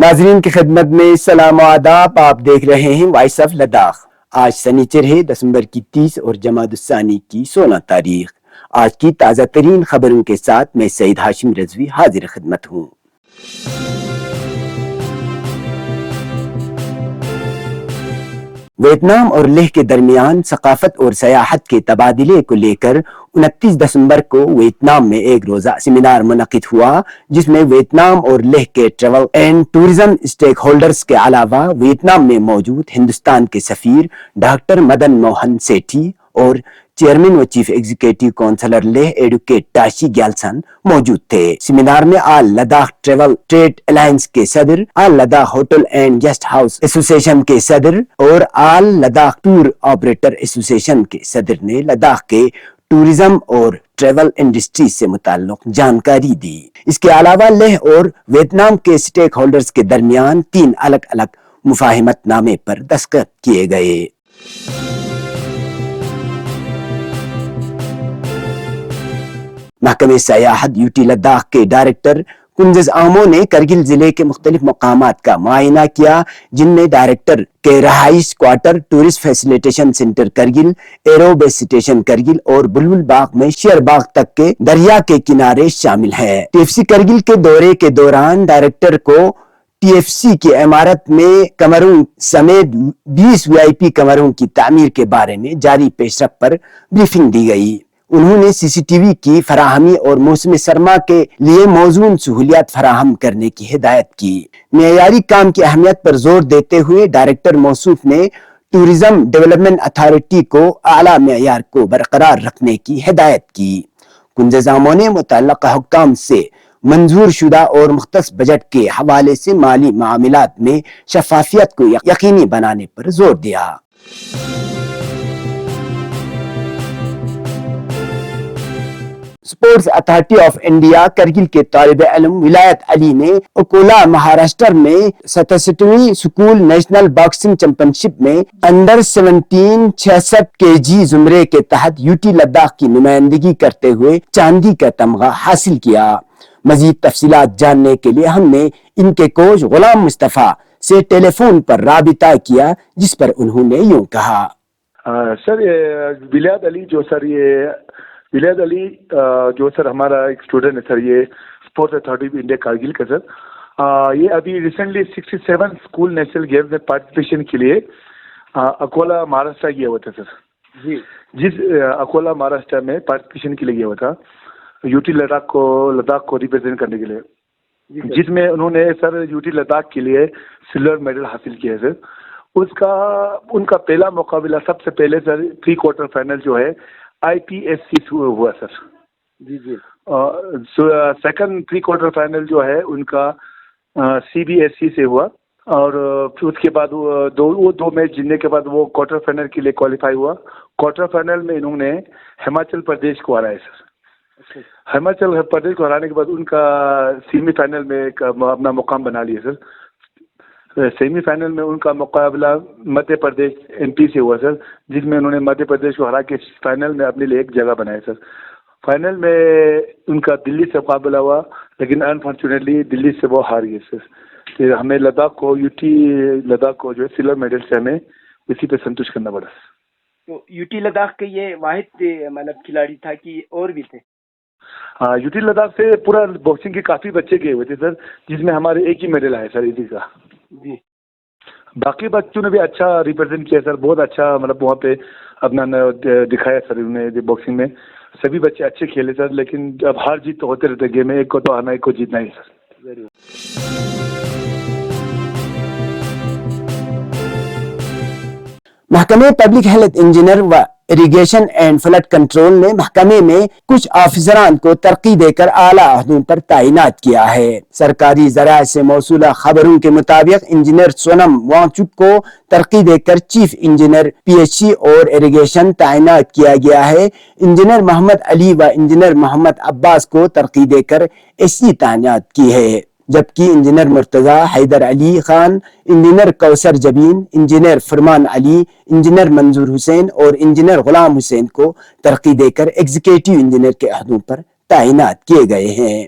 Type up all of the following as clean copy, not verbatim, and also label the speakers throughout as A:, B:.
A: ناظرین کی خدمت میں سلام و آداب. آپ دیکھ رہے ہیں وائس آف لداخ. آج سنیچر ہے دسمبر کی 30 اور جمادی الثانی کی 16 تاریخ. آج کی تازہ ترین خبروں کے ساتھ میں سعید ہاشم رضوی حاضر خدمت ہوں. ویتنام اور لیہ کے درمیان ثقافت اور سیاحت کے تبادلے کو لے کر 29 دسمبر کو ویتنام میں ایک روزہ سیمینار منعقد ہوا، جس میں ویتنام اور لیہ کے travel and tourism stake holders کے علاوہ ویتنام میں موجود ہندوستان کے سفیر ڈاکٹر مدن موہن سیٹھی اور چیئرمین و chief executive councillor Leh advocate Tashi Gyalson موجود تھے. سیمینار میں all Ladakh travel trade alliance کے صدر، all Ladakh hotel and guest house association کے صدر اور آل لداخ ٹور آپریٹر ایسوسی ایشن کے صدر نے لداخ کے ٹورزم اور ٹریول انڈسٹری سے متعلق جانکاری دی. اس کے علاوہ لیہ اور ویتنام کے اسٹیک ہولڈرز کے درمیان 3 الگ الگ مفاہمت نامے پر دستخط کیے گئے. محکمہ سیاحت یو ٹی لداخ کے ڈائریکٹر کنجز آمو نے کرگل ضلع کے مختلف مقامات کا معائنہ کیا، جن میں ڈائریکٹر کے رہائش quarter, tourist facilitation centre Kargil, aero base station Kargil اور بلبل باغ میں شیر باغ تک کے دریا کے کنارے شامل ہیں. ٹی ایف سی کرگل کے دورے کے دوران ڈائریکٹر کو ٹی ایف سی کی عمارت میں کمروں سمیت 20 وی آئی پی کمروں کی تعمیر کے بارے میں جاری پیش رفت پر بریفنگ دی گئی. انہوں نے سی سی ٹی وی کی فراہمی اور موسم سرما کے لیے موزون سہولیات فراہم کرنے کی ہدایت کی. معیاری کام کی اہمیت پر زور دیتے ہوئے ڈائریکٹر موصوف نے ٹورزم ڈیولپمنٹ اتھارٹی کو اعلیٰ معیار کو برقرار رکھنے کی ہدایت کی. کنجز آمو نے متعلقہ حکام سے منظور شدہ اور مختص بجٹ کے حوالے سے مالی معاملات میں شفافیت کو یقینی بنانے پر زور دیا. Sports authority of India Kargil کے طالب علم ولایت علی نے اکولا مہاراشٹر میں 67ویں سکول نیشنل باکسنگ چیمپئن شپ میں انڈر 17 66 کے جی زمرے کے تحت یو ٹی لداخ کی نمائندگی کرتے ہوئے چاندی کا تمغہ حاصل کیا. مزید تفصیلات جاننے کے لیے ہم نے ان کے کوچ غلام مصطفیٰ سے ٹیلی فون پر رابطہ کیا، جس پر انہوں نے یوں کہا.
B: سر ولایت علی جو سر ہمارا ایک اسٹوڈنٹ ہے سر، یہ sports authority of India Kargil کا سر، یہ ابھی ریسنٹلی 67 اسکول نیشنل گیمز میں پارٹیسپیشن کے لیے اکولا مہاراشٹر گیا ہوا تھا سر. جی، جس اکولا مہاراشٹر میں پارٹیسپیشن کے لیے گیا ہوا تھا یو ٹی لداخ کو ریپرزینٹ کرنے کے لیے، جس میں انہوں نے سر یو ٹی لداخ کے لیے سلور میڈل حاصل کیا ہے سر. ان کا پہلا مقابلہ سب سے پہلے سر پری کوارٹر فائنل جو ہے آئی پی ایس سی ہوا سر. جی جی. سیکنڈ پری کوارٹر فائنل جو ہے ان کا سی بی ایس سی سے ہوا، اور پھر اس کے بعد وہ دو میچ جیتنے کے بعد وہ کوارٹر فائنل کے لیے کوالیفائی ہوا. کوارٹر فائنل میں انہوں نے ہماچل پردیش کو ہرایا سر. ہماچل پردیش کو ہرانے کے بعد ان کا سیمی فائنل میں اپنا مقام بنا لیا سر. سیمی فائنل میں ان کا مقابلہ مدھیہ پردیش ایم پی سے ہوا سر، جس میں انہوں نے مدھیہ پردیش کو ہرا کے فائنل میں اپنے لیے ایک جگہ بنایا سر. فائنل میں ان کا دلی سے مقابلہ ہوا، لیکن انفارچونیٹلی دلی سے وہ ہار گئے سر. پھر ہمیں یو ٹی لداخ کو جو ہے سلور میڈل سے ہمیں اسی پہ سنتوش کرنا پڑا.
C: تو یو ٹی لداخ کے یہ واحد مطلب کھلاڑی تھا کہ اور بھی تھے؟
B: ہاں، یو ٹی لداخ سے پورا باکسنگ کے کافی بچے گئے ہوئے تھے سر، جس میں ہمارے ایک ہی میڈل آیا سر اسی کا.
C: جی.
B: باقی بچوں نے بھی اچھا ریپرزینٹ کیا سر، بہت اچھا مطلب وہاں پہ اپنا دکھایا سر. انہوں نے باکسنگ میں سبھی بچے اچھے کھیلے سر، لیکن اب ہار جیت تو ہوتے رہتے گیم میں، ایک کو تو ہارنا ایک کو جیتنا ہی سر. ضرور.
A: محکمہ پبلک ہیلتھ انجینئر و اریگیشن اینڈ فلڈ کنٹرول نے محکمے میں کچھ آفیسران کو ترقی دے کر اعلیٰ عہدوں پر تعینات کیا ہے. سرکاری ذرائع سے موصولہ خبروں کے مطابق انجینئر سونم وانگچک کو ترقی دے کر chief engineer P H E اور اریگیشن تعینات کیا گیا ہے. انجینئر محمد علی و انجینئر محمد عباس کو ترقی دے کر ایس ای تعینات کی ہے، جبکہ انجینئر مرتضی حیدر علی خان، انجینئر کوثر جبین، انجینئر فرمان علی، انجینئر منظور حسین اور انجینئر غلام حسین کو ترقی دے کر ایگزیکٹو انجینئر کے عہدوں پر تعینات کیے گئے ہیں.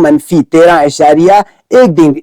A: -13.1